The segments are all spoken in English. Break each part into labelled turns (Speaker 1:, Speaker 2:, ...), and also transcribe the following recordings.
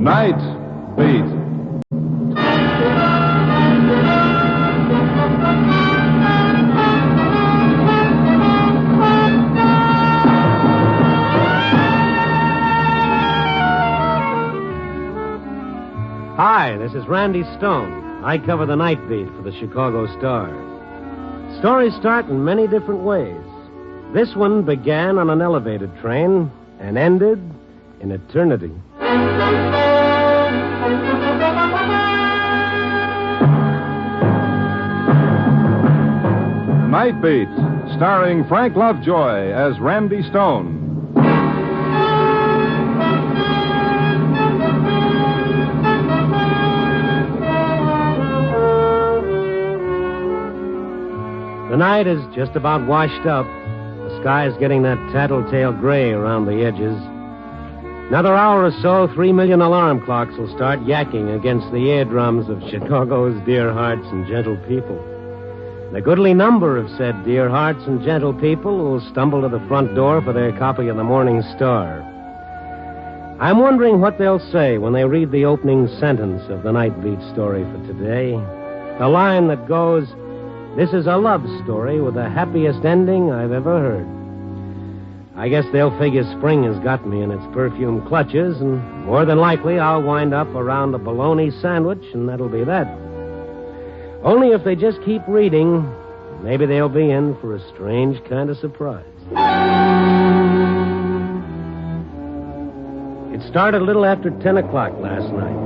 Speaker 1: Night Beat.
Speaker 2: Hi, this is Randy Stone. I cover the night beat for the Chicago Star. Stories start in many different ways. This one began on an elevated train and ended in eternity.
Speaker 1: Night Beat, starring Frank Lovejoy as Randy Stone.
Speaker 2: The night is just about washed up. The sky is getting that tattletale gray around the edges. Another hour or so, 3 million alarm clocks will start yakking against the eardrums of Chicago's dear hearts and gentle people. A goodly number of said dear hearts and gentle people will stumble to the front door for their copy of the Morning Star. I'm wondering what they'll say when they read the opening sentence of the Night Beat story for today. The line that goes, "This is a love story with the happiest ending I've ever heard." I guess they'll figure spring has got me in its perfume clutches, and more than likely I'll wind up around a bologna sandwich, and that'll be that. Only if they just keep reading, maybe they'll be in for a strange kind of surprise. It started a little after 10 o'clock last night.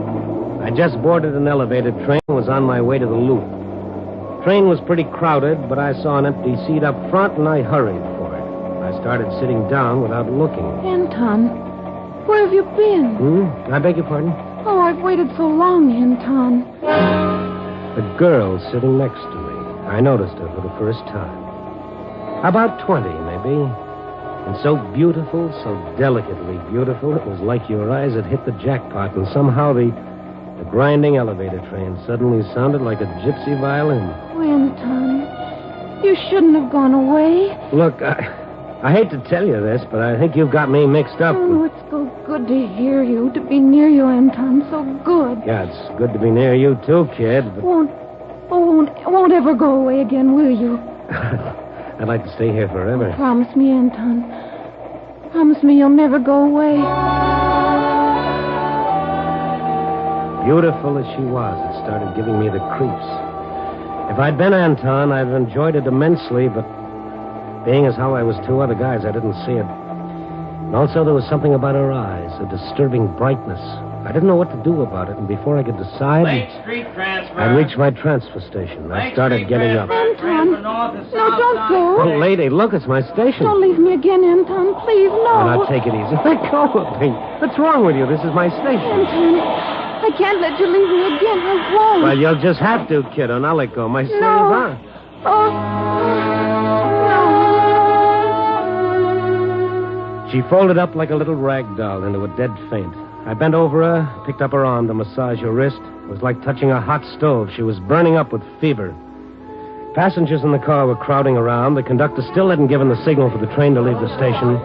Speaker 2: I just boarded an elevated train and was on my way to the Loop. The train was pretty crowded, but I saw an empty seat up front, and I hurried for it. I started sitting down without looking.
Speaker 3: Anton, where have you been?
Speaker 2: I beg your pardon?
Speaker 3: Oh, I've waited so long, Anton.
Speaker 2: The girl sitting next to me. I noticed her for the first time. About 20, maybe. And so beautiful, so delicately beautiful, it was like your eyes had hit the jackpot, and somehow the grinding elevator train suddenly sounded like a gypsy violin.
Speaker 3: Oh, Anton, you shouldn't have gone away.
Speaker 2: Look, I hate to tell you this, but I think you've got me mixed up.
Speaker 3: Oh, it's so good to hear you, to be near you, Anton. So good.
Speaker 2: Yeah, it's good to be near you, too, kid. But...
Speaker 3: Won't ever go away again, will you?
Speaker 2: I'd like to stay here forever.
Speaker 3: Oh, promise me, Anton. Promise me you'll never go away.
Speaker 2: Beautiful as she was, it started giving me the creeps. If I'd been Anton, I'd have enjoyed it immensely, but being as how I was two other guys, I didn't see it. And also there was something about her eyes, a disturbing brightness. I didn't know what to do about it, and before I could decide...
Speaker 4: Lake Street transfer.
Speaker 2: I reached my transfer station. I started getting up.
Speaker 3: Anton, no, don't go.
Speaker 2: Oh, lady, look, it's my station.
Speaker 3: Don't leave me again, Anton. Please, no.
Speaker 2: Now, take it easy. Let go of me. What's wrong with you? This is my station.
Speaker 3: Anton, I can't let you leave me again. I won't.
Speaker 2: Well, you'll just have to, kiddo. Now let go. My sleeves on.
Speaker 3: Oh,
Speaker 2: no. She folded up like a little rag doll into a dead faint. I bent over her, picked up her arm to massage her wrist. It was like touching a hot stove. She was burning up with fever. Passengers in the car were crowding around. The conductor still hadn't given the signal for the train to leave the station.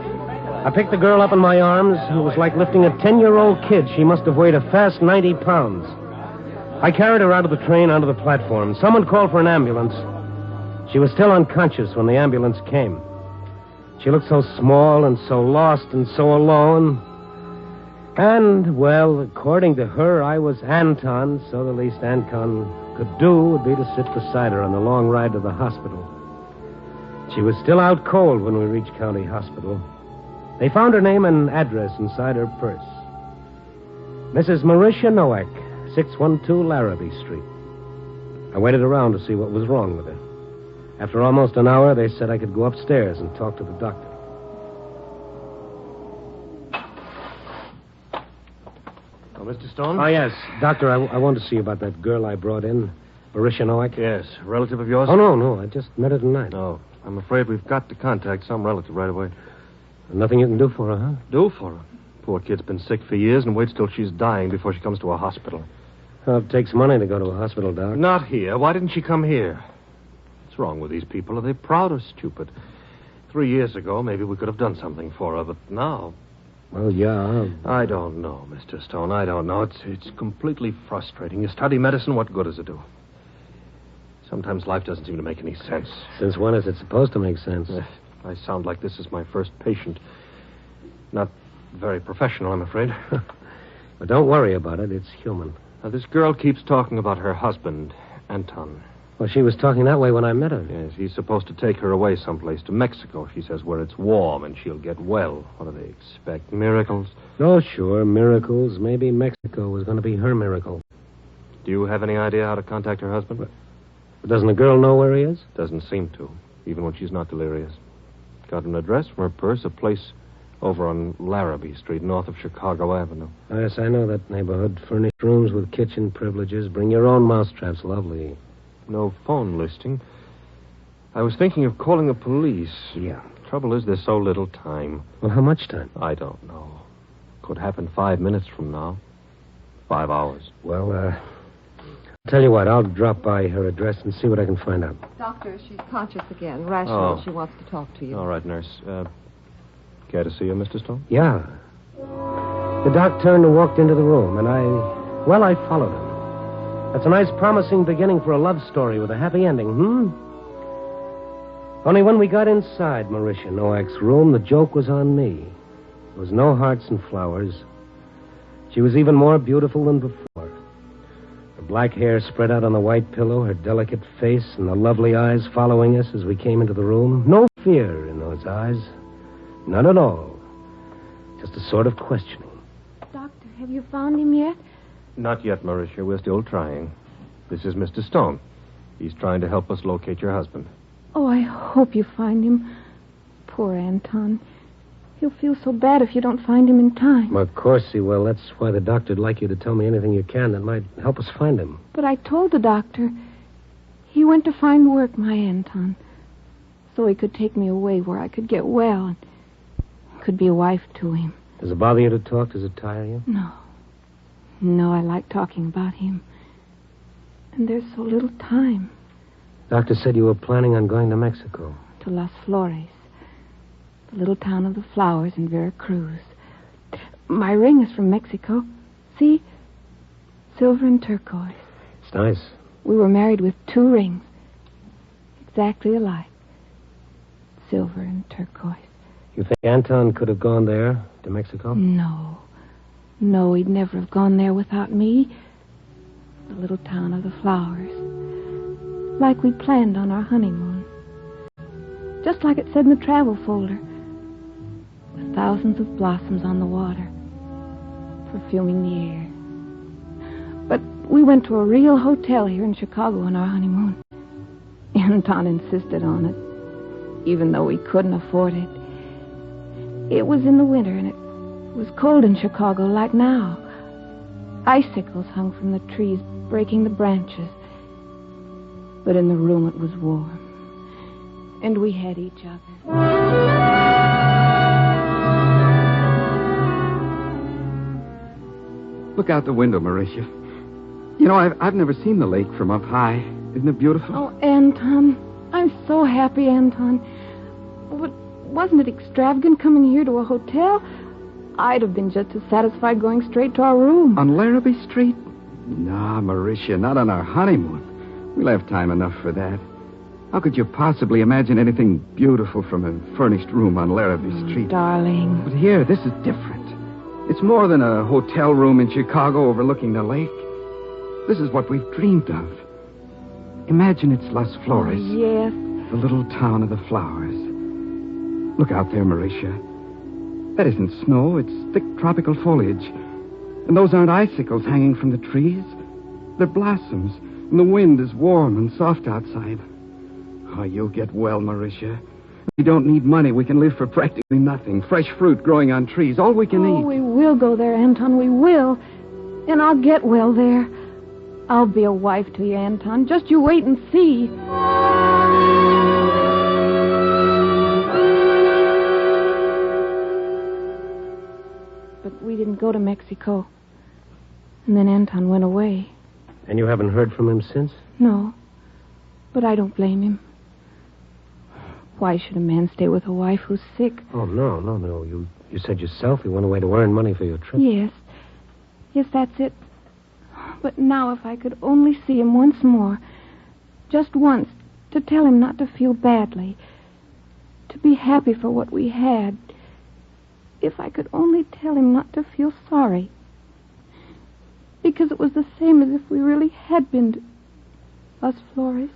Speaker 2: I picked the girl up in my arms. It was like lifting a 10-year-old kid. She must have weighed a fast 90 pounds. I carried her out of the train onto the platform. Someone called for an ambulance. She was still unconscious when the ambulance came. She looked so small and so lost and so alone. And, well, according to her, I was Anton, so the least Anton could do would be to sit beside her on the long ride to the hospital. She was still out cold when we reached County Hospital. They found her name and address inside her purse. Mrs. Marisha Nowak, 612 Larrabee Street. I waited around to see what was wrong with her. After almost an hour, they said I could go upstairs and talk to the doctor.
Speaker 5: Oh, Mr. Stone?
Speaker 2: Oh, yes. Doctor, I wanted to see you about that girl I brought in, Marisha Nowak.
Speaker 5: Yes. A relative of yours?
Speaker 2: Oh, no. I just met her tonight.
Speaker 5: Oh, I'm afraid we've got to contact some relative right away.
Speaker 2: Nothing you can do for her, huh?
Speaker 5: Do for her? Poor kid's been sick for years and waits till she's dying before she comes to a hospital.
Speaker 2: Well, it takes money to go to a hospital, Doc.
Speaker 5: Not here. Why didn't she come here? What's wrong with these people? Are they proud or stupid? 3 years ago, maybe we could have done something for her, but now...
Speaker 2: Well, yeah.
Speaker 5: I don't know, Mr. Stone. I don't know. It's completely frustrating. You study medicine, what good does it do? Sometimes life doesn't seem to make any sense.
Speaker 2: Since when is it supposed to make sense?
Speaker 5: I sound like this is my first patient. Not very professional, I'm afraid.
Speaker 2: But don't worry about it. It's human.
Speaker 5: Now, this girl keeps talking about her husband, Anton.
Speaker 2: Well, she was talking that way when I met her.
Speaker 5: Yes, he's supposed to take her away someplace, to Mexico, she says, where it's warm and she'll get well. What do they expect? Miracles?
Speaker 2: Oh, sure, miracles. Maybe Mexico was going to be her miracle.
Speaker 5: Do you have any idea how to contact her husband?
Speaker 2: But doesn't the girl know where he is?
Speaker 5: Doesn't seem to, even when she's not delirious. Got an address from her purse, a place over on Larrabee Street, north of Chicago Avenue.
Speaker 2: Oh, yes, I know that neighborhood. Furnished rooms with kitchen privileges. Bring your own mousetraps. Lovely.
Speaker 5: No phone listing. I was thinking of calling the police.
Speaker 2: Yeah.
Speaker 5: Trouble is, there's so little time.
Speaker 2: Well, how much time?
Speaker 5: I don't know. Could happen 5 minutes from now. 5 hours.
Speaker 2: Well, I'll tell you what. I'll drop by her address and see what I can find out.
Speaker 3: Doctor, she's conscious again. Rational.
Speaker 5: Oh.
Speaker 3: She wants to talk to you.
Speaker 5: All right, nurse. Care to see her, Mr. Stone?
Speaker 2: Yeah. The doc turned and walked into the room, and I followed him. That's a nice, promising beginning for a love story with a happy ending, Only when we got inside Marisha Nowak's room, the joke was on me. There was no hearts and flowers. She was even more beautiful than before. Her black hair spread out on the white pillow, her delicate face, and the lovely eyes following us as we came into the room. No fear in those eyes. None at all. Just a sort of questioning.
Speaker 3: Doctor, have you found him yet?
Speaker 5: Not yet, Marisha. We're still trying. This is Mr. Stone. He's trying to help us locate your husband.
Speaker 3: Oh, I hope you find him. Poor Anton. He'll feel so bad if you don't find him in time.
Speaker 2: Well, of course he will. That's why the doctor'd like you to tell me anything you can that might help us find him.
Speaker 3: But I told the doctor. He went to find work, my Anton, so he could take me away where I could get well and could be a wife to him.
Speaker 2: Does it bother you to talk? Does it tire you?
Speaker 3: No, I like talking about him. And there's so little time.
Speaker 2: Doctor said you were planning on going to Mexico.
Speaker 3: To Las Flores, the little town of the flowers in Veracruz. My ring is from Mexico. See? Silver and turquoise.
Speaker 2: It's nice.
Speaker 3: We were married with 2 rings. Exactly alike. Silver and turquoise.
Speaker 2: You think Anton could have gone there, to Mexico?
Speaker 3: No, he'd never have gone there without me. The little town of the flowers. Like we planned on our honeymoon. Just like it said in the travel folder. With thousands of blossoms on the water. Perfuming the air. But we went to a real hotel here in Chicago on our honeymoon. Anton insisted on it. Even though we couldn't afford it. It was in the winter and it was cold in Chicago like now. Icicles hung from the trees, breaking the branches. But in the room it was warm. And we had each other.
Speaker 4: Look out the window, Marisha. You know, I've never seen the lake from up high. Isn't it beautiful?
Speaker 3: Oh, Anton. I'm so happy, Anton. But wasn't it extravagant coming here to a hotel? I'd have been just as satisfied going straight to our room.
Speaker 4: On Larrabee Street? Nah, Marisha, not on our honeymoon. We'll have time enough for that. How could you possibly imagine anything beautiful from a furnished room on Larrabee Street?
Speaker 3: Darling.
Speaker 4: But here, this is different. It's more than a hotel room in Chicago overlooking the lake. This is what we've dreamed of. Imagine it's Las Flores.
Speaker 3: Oh, yes.
Speaker 4: The little town of the flowers. Look out there, Marisha. That isn't snow. It's thick tropical foliage. And those aren't icicles hanging from the trees. They're blossoms. And the wind is warm and soft outside. Oh, you'll get well, Marisha. We don't need money. We can live for practically nothing. Fresh fruit growing on trees. All we can eat.
Speaker 3: Oh, we will go there, Anton. We will. And I'll get well there. I'll be a wife to you, Anton. Just you wait and see. But we didn't go to Mexico. And then Anton went away.
Speaker 2: And you haven't heard from him since?
Speaker 3: No. But I don't blame him. Why should a man stay with a wife who's sick?
Speaker 2: Oh, no. You said yourself you went away to earn money for your trip.
Speaker 3: Yes. Yes, that's it. But now if I could only see him once more, just once, to tell him not to feel badly, to be happy for what we had. If I could only tell him not to feel sorry. Because it was the same as if we really had been us Flores.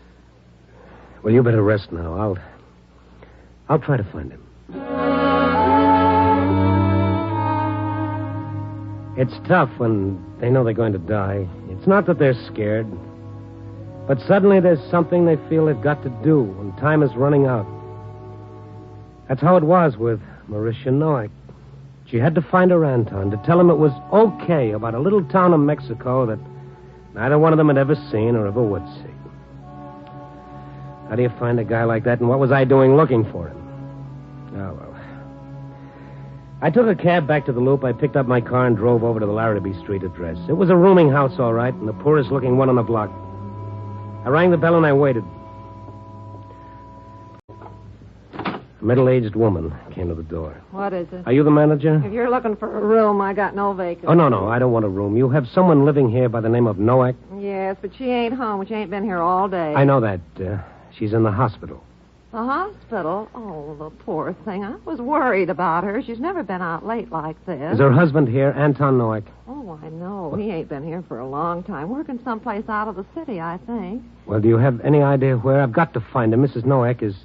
Speaker 2: Well, you better rest now. I'll try to find him. It's tough when they know they're going to die. It's not that they're scared, but suddenly there's something they feel they've got to do when time is running out. That's how it was with Marisha Noack. She had to find her Anton to tell him it was okay about a little town in Mexico that neither one of them had ever seen or ever would see. How do you find a guy like that, and what was I doing looking for him? Oh, well. I took a cab back to the Loop. I picked up my car and drove over to the Larrabee Street address. It was a rooming house, all right, and the poorest-looking one on the block. I rang the bell and I waited. A middle-aged woman came to the door.
Speaker 6: What is it?
Speaker 2: Are you the manager?
Speaker 6: If you're looking for a room, I got no vacancy.
Speaker 2: Oh, no, I don't want a room. You have someone living here by the name of Noack?
Speaker 6: Yes, but she ain't home. She ain't been here all day.
Speaker 2: I know that. She's in the hospital.
Speaker 6: The hospital? Oh, the poor thing. I was worried about her. She's never been out late like this.
Speaker 2: Is her husband here, Anton Noack?
Speaker 6: Oh, I know. He ain't been here for a long time. Working someplace out of the city, I think.
Speaker 2: Well, do you have any idea where? I've got to find him. Mrs. Noack is...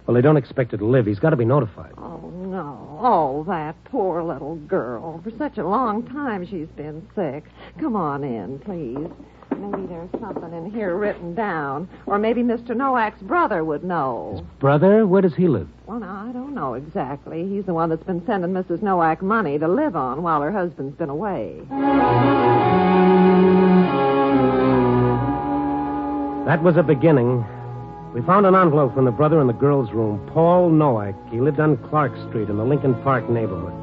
Speaker 2: Well, they don't expect her to live. He's got to be notified.
Speaker 6: Oh, no. Oh, that poor little girl. For such a long time she's been sick. Come on in, please. Maybe there's something in here written down. Or maybe Mr. Noack's brother would know.
Speaker 2: His brother? Where does he live?
Speaker 6: Well, now, I don't know exactly. He's the one that's been sending Mrs. Noack money to live on while her husband's been away.
Speaker 2: That was a beginning. We found an envelope from the brother in the girl's room. Paul Noack. He lived on Clark Street in the Lincoln Park neighborhood.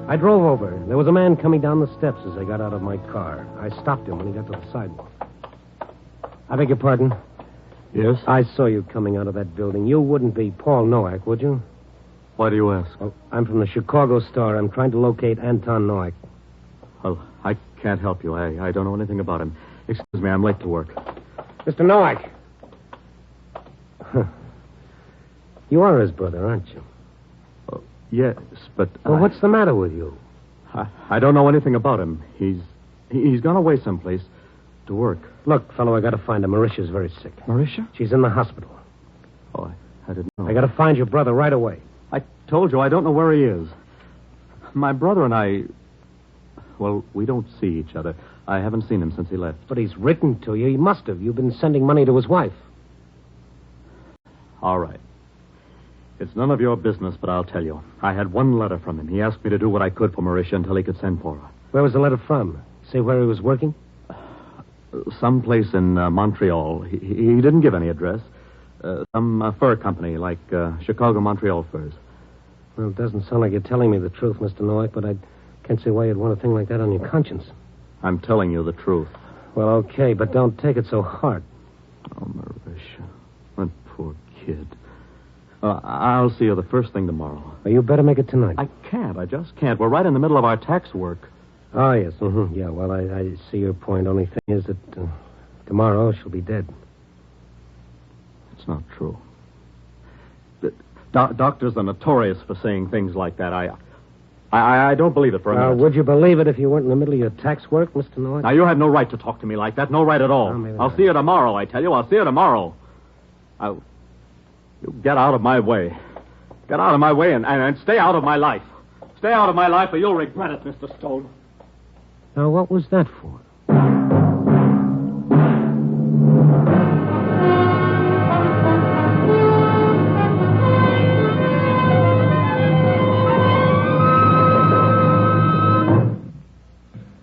Speaker 2: I drove over. There was a man coming down the steps as I got out of my car. I stopped him when he got to the sidewalk. I beg your pardon?
Speaker 5: Yes?
Speaker 2: I saw you coming out of that building. You wouldn't be Paul Noack, would you?
Speaker 5: Why do you ask?
Speaker 2: Well, I'm from the Chicago Star. I'm trying to locate Anton Noack.
Speaker 5: Well, I can't help you. I don't know anything about him. Excuse me, I'm late to work.
Speaker 2: Mr. Noack. You are his brother, aren't you?
Speaker 5: Yes, but...
Speaker 2: Well, what's the matter with you?
Speaker 5: I don't know anything about him. He's gone away someplace to work.
Speaker 2: Look, fellow, I got to find her. Marisha's very sick.
Speaker 5: Marisha?
Speaker 2: She's in the hospital.
Speaker 5: Oh, I didn't know.
Speaker 2: I got to find your brother right away.
Speaker 5: I told you I don't know where he is. My brother and I... Well, we don't see each other. I haven't seen him since he left.
Speaker 2: But he's written to you. He must have. You've been sending money to his wife.
Speaker 5: All right. It's none of your business, but I'll tell you. I had one letter from him. He asked me to do what I could for Marisha until he could send for her.
Speaker 2: Where was the letter from? Say where he was working?
Speaker 5: Someplace in Montreal. He didn't give any address. Some fur company, like Chicago Montreal Furs.
Speaker 2: Well, it doesn't sound like you're telling me the truth, Mr. Noack, but I can't see why you'd want a thing like that on your conscience.
Speaker 5: I'm telling you the truth.
Speaker 2: Well, okay, but don't take it so hard.
Speaker 5: Oh, Marisha. That poor kid. I'll see you the first thing tomorrow.
Speaker 2: Well, you better make it tonight.
Speaker 5: I can't. I just can't. We're right in the middle of our tax work.
Speaker 2: Oh, yes. Mm-hmm. Yeah, well, I see your point. Only thing is that tomorrow she'll be dead.
Speaker 5: It's not true. Doctors are notorious for saying things like that. I don't believe it for a minute.
Speaker 2: Would you believe it if you weren't in the middle of your tax work, Mr. Noack?
Speaker 5: Now, you have no right to talk to me like that. No right at all. I'll see you tomorrow, I tell you. I'll see you tomorrow. You get out of my way. Get out of my way and stay out of my life. Stay out of my life or you'll regret it, Mr. Stone.
Speaker 2: Now, what was that for?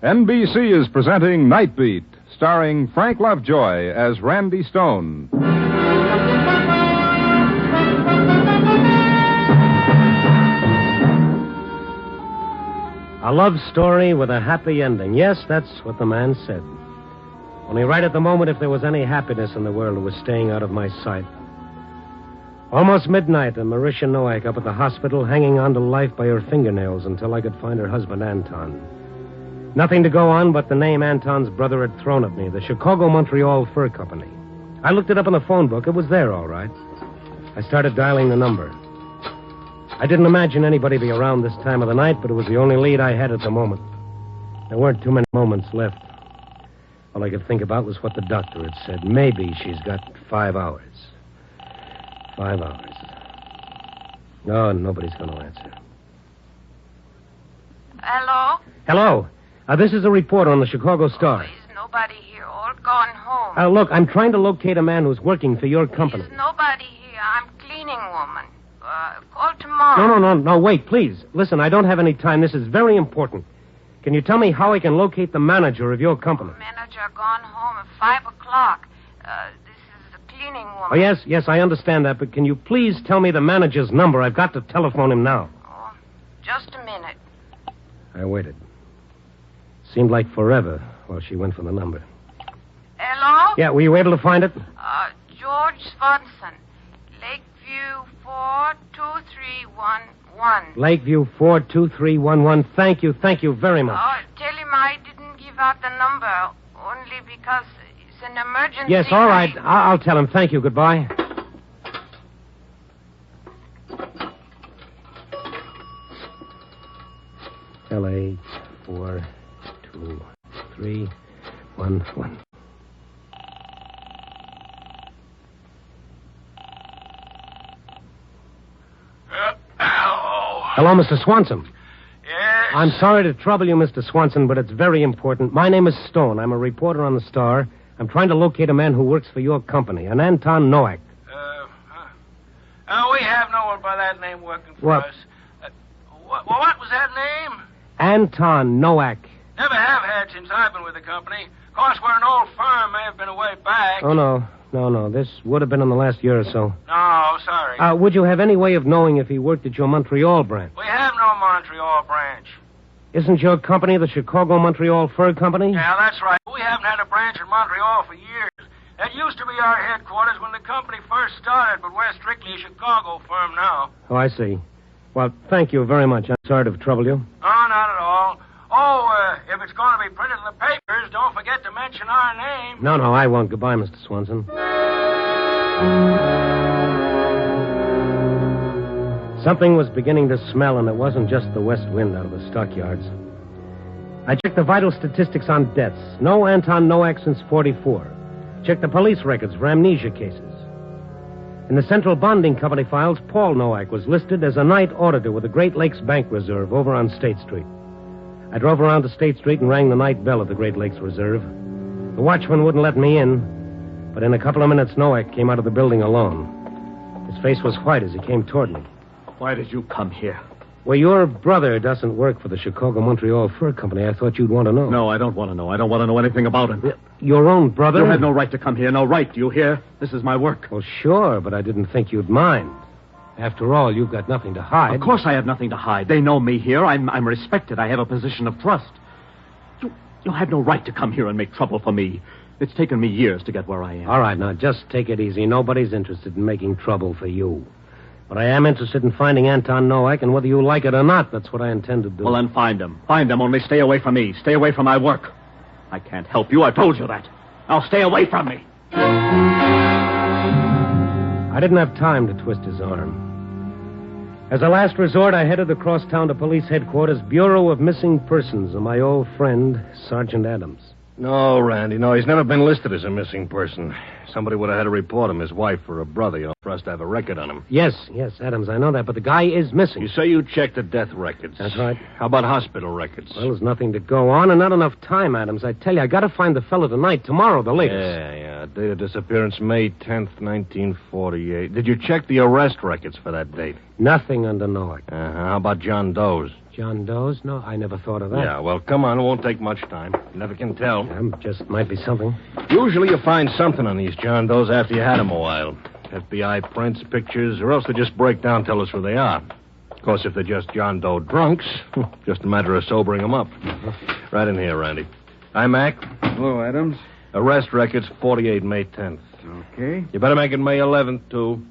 Speaker 1: NBC is presenting Night Beat, starring Frank Lovejoy as Randy Stone.
Speaker 2: A love story with a happy ending. Yes, that's what the man said. Only right at the moment, if there was any happiness in the world, it was staying out of my sight. Almost midnight, and Marisha Nowak up at the hospital hanging on to life by her fingernails until I could find her husband, Anton. Nothing to go on but the name Anton's brother had thrown at me, the Chicago-Montreal Fur Company. I looked it up in the phone book. It was there, all right. I started dialing the number. I didn't imagine anybody be around this time of the night, but it was the only lead I had at the moment. There weren't too many moments left. All I could think about was what the doctor had said. Maybe she's got 5 hours. 5 hours. No, nobody's going to answer.
Speaker 7: Hello?
Speaker 2: Hello. This is a reporter on the Chicago Star.
Speaker 7: Is nobody here? All gone home.
Speaker 2: Look, I'm trying to locate a man who's working for your company.
Speaker 7: There's nobody here. I'm cleaning woman. Call tomorrow.
Speaker 2: No, wait, please. Listen, I don't have any time. This is very important. Can you tell me how I can locate the manager of your company?
Speaker 7: Manager gone home at 5 o'clock. This is the cleaning woman.
Speaker 2: Oh, yes, I understand that, but can you please tell me the manager's number? I've got to telephone him now.
Speaker 7: Oh, just a minute.
Speaker 2: I waited. Seemed like forever while she went for the number.
Speaker 7: Hello?
Speaker 2: Yeah, were you able to find it?
Speaker 7: George Swanson. Lakeview 42311.
Speaker 2: Lakeview 42311. Thank you very much.
Speaker 7: Tell him I didn't give out the number only because it's an emergency.
Speaker 2: Yes, all right. I'll tell him. Thank you. Goodbye. LA 42311. Hello, Mr. Swanson.
Speaker 8: Yes?
Speaker 2: I'm sorry to trouble you, Mr. Swanson, but it's very important. My name is Stone. I'm a reporter on the Star. I'm trying to locate a man who works for your company, an Anton Nowak.
Speaker 8: We have no one by that name working for us. What was that name?
Speaker 2: Anton Nowak.
Speaker 8: Never have had since I've been with the company. Of course, we're an old firm. May have been a way back.
Speaker 2: Oh, no. This would have been in the last year or so.
Speaker 8: No, sorry.
Speaker 2: Would you have any way of knowing if he worked at your Montreal branch?
Speaker 8: We have no Montreal branch.
Speaker 2: Isn't your company the Chicago-Montreal Fur Company?
Speaker 8: Yeah, that's right. We haven't had a branch in Montreal for years. That used to be our headquarters when the company first started, but we're strictly a Chicago firm now.
Speaker 2: Oh, I see. Well, thank you very much. I'm sorry to trouble you.
Speaker 8: Oh, not at all. If it's going to be printed in the papers, don't forget to mention our name.
Speaker 2: No, I won't. Goodbye, Mr. Swanson. Something was beginning to smell, and it wasn't just the west wind out of the stockyards. I checked the vital statistics on deaths. No Anton Nowak since 44. Checked the police records for amnesia cases. In the Central Bonding Company files, Paul Nowak was listed as a night auditor with the Great Lakes Bank Reserve over on State Street. I drove around to State Street and rang the night bell at the Great Lakes Reserve. The watchman wouldn't let me in, but in a couple of minutes, Nowak came out of the building alone. His face was white as he came toward me.
Speaker 5: Why did you come here?
Speaker 2: Well, your brother doesn't work for the Chicago-Montreal Fur Company. I thought you'd want to know.
Speaker 5: No, I don't want to know. I don't want to know anything about him.
Speaker 2: Your own brother?
Speaker 5: You have no right to come here. No right. Do you hear? This is my work.
Speaker 2: Well, sure, but I didn't think you'd mind. After all, you've got nothing to hide.
Speaker 5: Of course I have nothing to hide. They know me here. I'm respected. I have a position of trust. You have no right to come here and make trouble for me. It's taken me years to get where I am.
Speaker 2: All right, now, just take it easy. Nobody's interested in making trouble for you. But I am interested in finding Anton Nowak, and whether you like it or not, that's what I intend to do.
Speaker 5: Well, then find him. Find him, only stay away from me. Stay away from my work. I can't help you. I've told you that. Now stay away from me.
Speaker 2: I didn't have time to twist his arm. As a last resort, I headed across town to police headquarters, Bureau of Missing Persons, and my old friend, Sergeant Adams.
Speaker 9: No, Randy, no. He's never been listed as a missing person. Somebody would have had to report him, his wife or a brother, for us to have a record on him.
Speaker 2: Yes, Adams, I know that, but the guy is missing.
Speaker 9: You say you checked the death records.
Speaker 2: That's right.
Speaker 9: How about hospital records?
Speaker 2: Well, there's nothing to go on and not enough time, Adams. I tell you, I got to find the fellow tonight, tomorrow, the latest.
Speaker 9: Yeah. Date of disappearance, May 10th, 1948. Did you check the arrest records for that date?
Speaker 2: Nothing under Nowak.
Speaker 9: How about John Doe's?
Speaker 2: John Doe's? No, I never thought of that.
Speaker 9: Yeah, well, come on. It won't take much time. You never can tell.
Speaker 2: Just might be something.
Speaker 9: Usually you find something on these John Doe's after you had them a while. FBI prints, pictures, or else they just break down and tell us who they are. Of course, if they're just John Doe drunks, just a matter of sobering them up. Right in here, Randy. Hi, Mac.
Speaker 4: Hello, Adams.
Speaker 9: Arrest records, 48 May 10th.
Speaker 4: Okay.
Speaker 9: You better make it May 11th, too.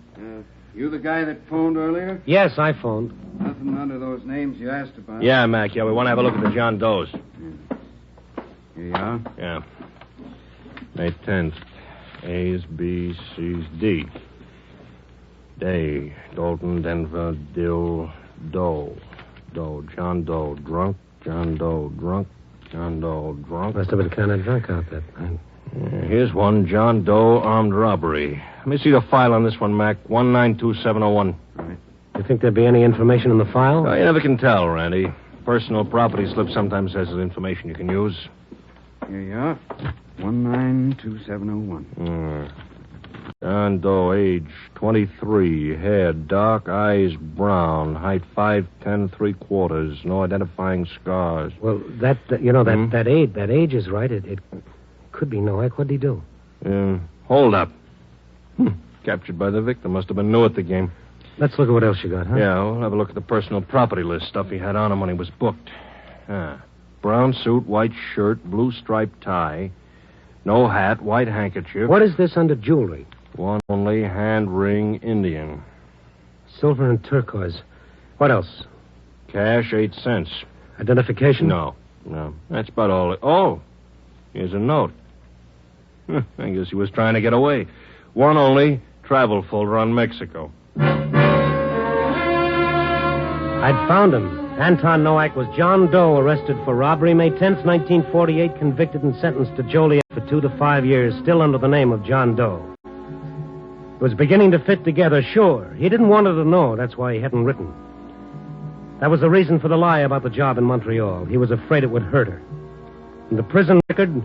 Speaker 4: You the guy that phoned earlier?
Speaker 2: Yes, I phoned.
Speaker 4: Nothing under those names you asked about.
Speaker 9: Yeah, Mac. Yeah, we want to have a look at the John Does.
Speaker 4: Here you are.
Speaker 9: Yeah. May 10th. A's, B's, C's, D. Day. Dalton, Denver, Dill, Doe. Doe. John Doe. Drunk. John Doe. Drunk. John Doe. Drunk.
Speaker 2: Must have been kind of drunk out that night.
Speaker 9: Here's one. John Doe, armed robbery. Let me see the file on this one, Mac. 192701.
Speaker 4: Right.
Speaker 2: You think there'd be any information in the file?
Speaker 9: You never can tell, Randy. Personal property slip sometimes has information you can use.
Speaker 4: Here you are. 192701.
Speaker 9: John Doe, age 23, hair dark, eyes brown, height 5'10", 3/4, no identifying scars.
Speaker 2: Well, that age is right. It could be Noack. What'd he do?
Speaker 9: Hold up. Captured by the victim. Must have been new at the game.
Speaker 2: Let's look at what else you got, huh?
Speaker 9: Yeah, we'll have a look at the personal property list. Stuff he had on him when he was booked. Brown suit, white shirt, blue striped tie, no hat, white handkerchief.
Speaker 2: What is this under jewelry?
Speaker 9: One only hand ring Indian.
Speaker 2: Silver and turquoise. What else?
Speaker 9: Cash, 8 cents.
Speaker 2: Identification?
Speaker 9: No. That's about all. Oh, here's a note. I guess he was trying to get away. One only, travel folder on Mexico.
Speaker 2: I'd found him. Anton Noack was John Doe, arrested for robbery May 10th, 1948, convicted and sentenced to Joliet for 2 to 5 years, still under the name of John Doe. It was beginning to fit together, sure. He didn't want her to know. That's why he hadn't written. That was the reason for the lie about the job in Montreal. He was afraid it would hurt her. And the prison record,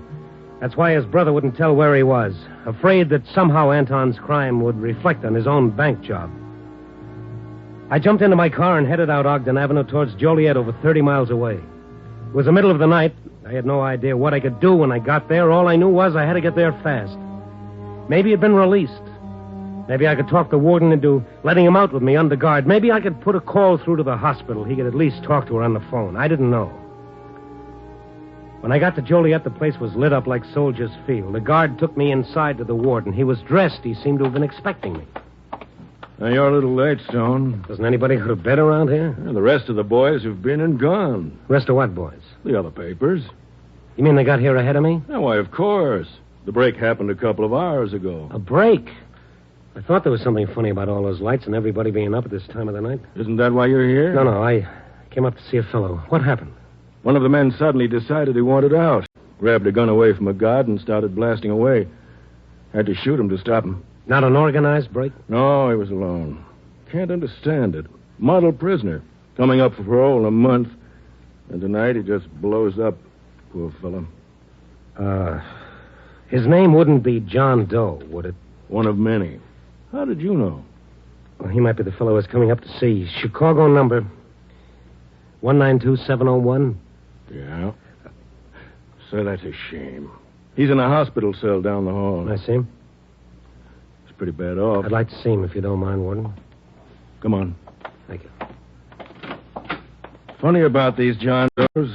Speaker 2: that's why his brother wouldn't tell where he was, afraid that somehow Anton's crime would reflect on his own bank job. I jumped into my car and headed out Ogden Avenue towards Joliet, over 30 miles away. It was the middle of the night. I had no idea what I could do when I got there. All I knew was I had to get there fast. Maybe he'd been released. Maybe I could talk the warden into letting him out with me under guard. Maybe I could put a call through to the hospital. He could at least talk to her on the phone. I didn't know. When I got to Joliet, the place was lit up like Soldiers Field. The guard took me inside to the warden. He was dressed. He seemed to have been expecting me.
Speaker 10: Now, you're a little late, Stone.
Speaker 2: Doesn't anybody go to bed around here?
Speaker 10: The rest of the boys have been and gone.
Speaker 2: Rest of what boys?
Speaker 10: The other papers.
Speaker 2: You mean they got here ahead of me?
Speaker 10: Oh, why, of course. The break happened a couple of hours ago.
Speaker 2: A break? I thought there was something funny about all those lights and everybody being up at this time of the night.
Speaker 10: Isn't that why you're here?
Speaker 2: No, I came up to see a fellow. What happened?
Speaker 10: One of the men suddenly decided he wanted out. Grabbed a gun away from a guard and started blasting away. Had to shoot him to stop him.
Speaker 2: Not an organized break?
Speaker 10: No, he was alone. Can't understand it. Model prisoner. Coming up for parole in a month. And tonight he just blows up. Poor fellow.
Speaker 2: His name wouldn't be John Doe, would it?
Speaker 10: One of many. How did you know?
Speaker 2: Well, he might be the fellow I was coming up to see. Chicago number 192701.
Speaker 10: Yeah. So that's a shame. He's in a hospital cell down the hall.
Speaker 2: I see him?
Speaker 10: He's pretty bad off.
Speaker 2: I'd like to see him if you don't mind, Warden.
Speaker 10: Come on.
Speaker 2: Thank you.
Speaker 10: Funny about these John Does.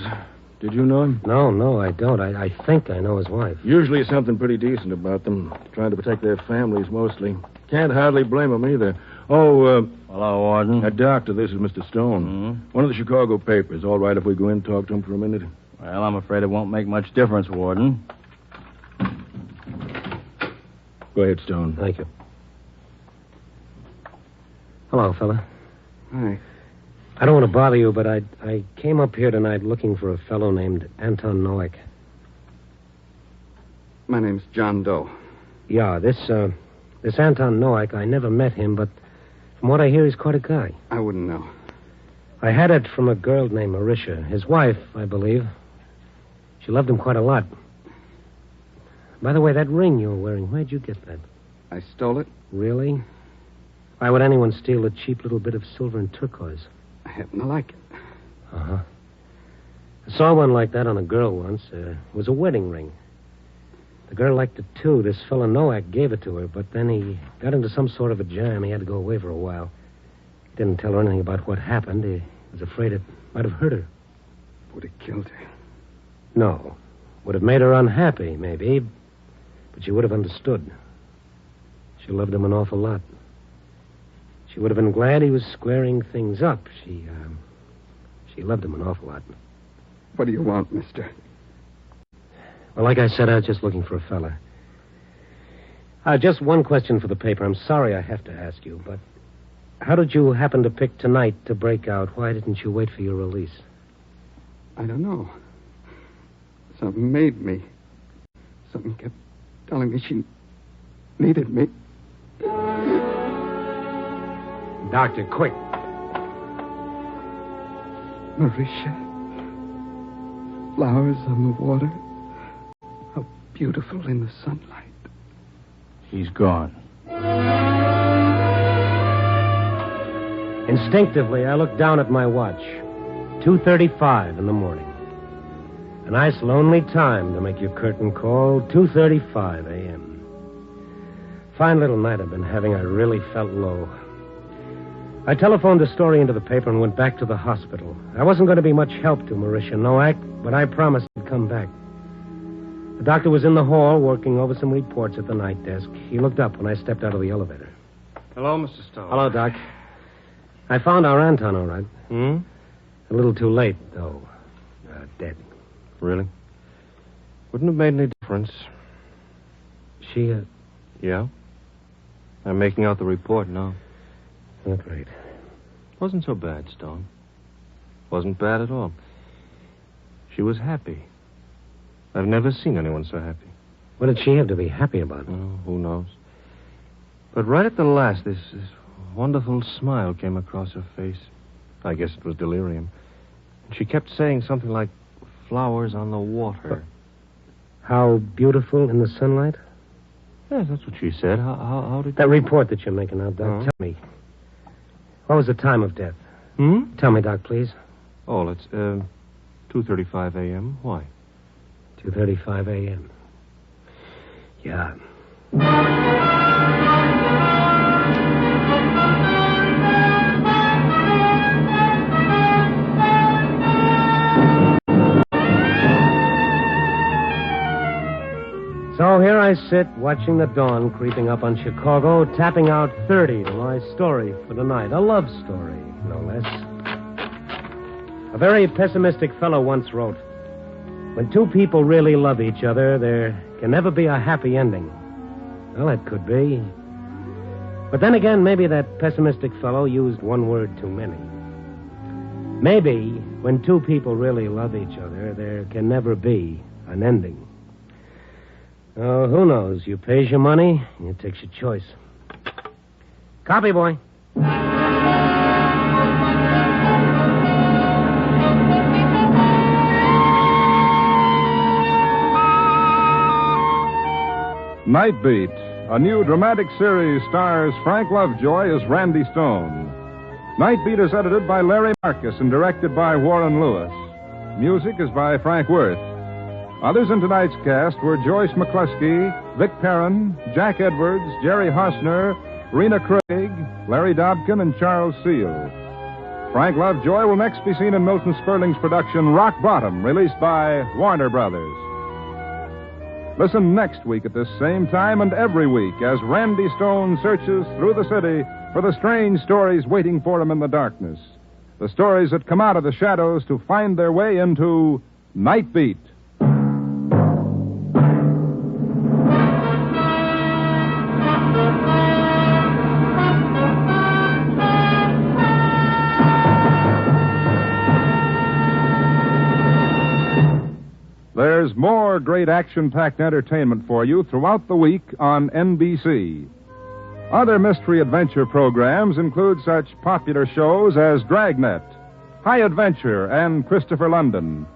Speaker 10: Did you know him?
Speaker 2: No, I don't. I think I know his wife.
Speaker 10: Usually something pretty decent about them. Trying to protect their families, mostly. Can't hardly blame them either. Oh,
Speaker 11: Hello, Warden.
Speaker 10: Doctor, this is Mr. Stone.
Speaker 11: Mm-hmm.
Speaker 10: One of the Chicago papers. All right if we go in and talk to him for a minute?
Speaker 11: Well, I'm afraid it won't make much difference, Warden.
Speaker 10: Go ahead, Stone.
Speaker 2: Thank you. Hello, fella.
Speaker 4: Hi.
Speaker 2: I don't want to bother you, but I came up here tonight looking for a fellow named Anton Noack.
Speaker 4: My name's John Doe.
Speaker 2: Yeah, this Anton Noack, I never met him, but from what I hear, he's quite a guy.
Speaker 4: I wouldn't know.
Speaker 2: I had it from a girl named Marisha, his wife, I believe. She loved him quite a lot. By the way, that ring you're wearing, where'd you get that?
Speaker 4: I stole it.
Speaker 2: Really? Why would anyone steal a cheap little bit of silver and turquoise?
Speaker 4: I happen to like it.
Speaker 2: Uh-huh. I saw one like that on a girl once. It was a wedding ring. The girl liked it, too. This fellow Noack gave it to her, but then he got into some sort of a jam. He had to go away for a while. He didn't tell her anything about what happened. He was afraid it might have hurt her.
Speaker 4: Would have killed her.
Speaker 2: No. Would have made her unhappy, maybe. But she would have understood. She loved him an awful lot. She would have been glad he was squaring things up. She loved him an awful lot.
Speaker 4: What do you want, mister?
Speaker 2: Well, like I said, I was just looking for a fella. Just one question for the paper. I'm sorry I have to ask you, but how did you happen to pick tonight to break out? Why didn't you wait for your release?
Speaker 4: I don't know. Something made me. Something kept telling me she needed me.
Speaker 2: Doctor, quick.
Speaker 4: Marisha. Flowers on the water. How beautiful in the sunlight.
Speaker 11: He's gone.
Speaker 2: Instinctively, I looked down at my watch. 2:35 in the morning. A nice lonely time to make your curtain call. 2:35 a.m. Fine little night I've been having. I really felt low. I telephoned the story into the paper and went back to the hospital. I wasn't going to be much help to Marisha Nowak, but I promised I'd come back. The doctor was in the hall working over some reports at the night desk. He looked up when I stepped out of the elevator.
Speaker 9: Hello, Mr. Stone.
Speaker 2: Hello, Doc. I found our Anton all right.
Speaker 9: Hmm?
Speaker 2: A little too late, though. Dead.
Speaker 9: Really? Wouldn't have made any difference.
Speaker 2: She,
Speaker 9: Yeah? I'm making out the report now.
Speaker 2: Oh, great.
Speaker 9: Wasn't so bad, Stone. Wasn't bad at all. She was happy. I've never seen anyone so happy.
Speaker 2: What did she have to be happy about?
Speaker 9: Oh, who knows? But right at the last, this wonderful smile came across her face. I guess it was delirium. And she kept saying something like, flowers on the water.
Speaker 2: How beautiful in the sunlight?
Speaker 9: Yes, that's what she said. How did
Speaker 2: that report that you're making out, Doc, tell me. What was the time of death? Tell me, Doc, please.
Speaker 9: Oh, it's 2:35 a.m. Why?
Speaker 2: 2:35 a.m. Yeah. So here I sit, watching the dawn creeping up on Chicago, tapping out 30 to my story for tonight. A love story, no less. A very pessimistic fellow once wrote, when two people really love each other, there can never be a happy ending. Well, it could be. But then again, maybe that pessimistic fellow used one word too many. Maybe when two people really love each other, there can never be an ending. Oh, who knows? You pays your money, and you takes your choice. Copy, boy.
Speaker 1: Night Beat, a new dramatic series, stars Frank Lovejoy as Randy Stone. Night Beat is edited by Larry Marcus and directed by Warren Lewis. Music is by Frank Worth. Others in tonight's cast were Joyce McCluskey, Vic Perrin, Jack Edwards, Jerry Hosner, Rena Craig, Larry Dobkin, and Charles Seal. Frank Lovejoy will next be seen in Milton Sperling's production Rock Bottom, released by Warner Brothers. Listen next week at this same time and every week as Randy Stone searches through the city for the strange stories waiting for him in the darkness. The stories that come out of the shadows to find their way into Night Beat. There's more great action-packed entertainment for you throughout the week on NBC. Other mystery adventure programs include such popular shows as Dragnet, High Adventure, and Christopher London.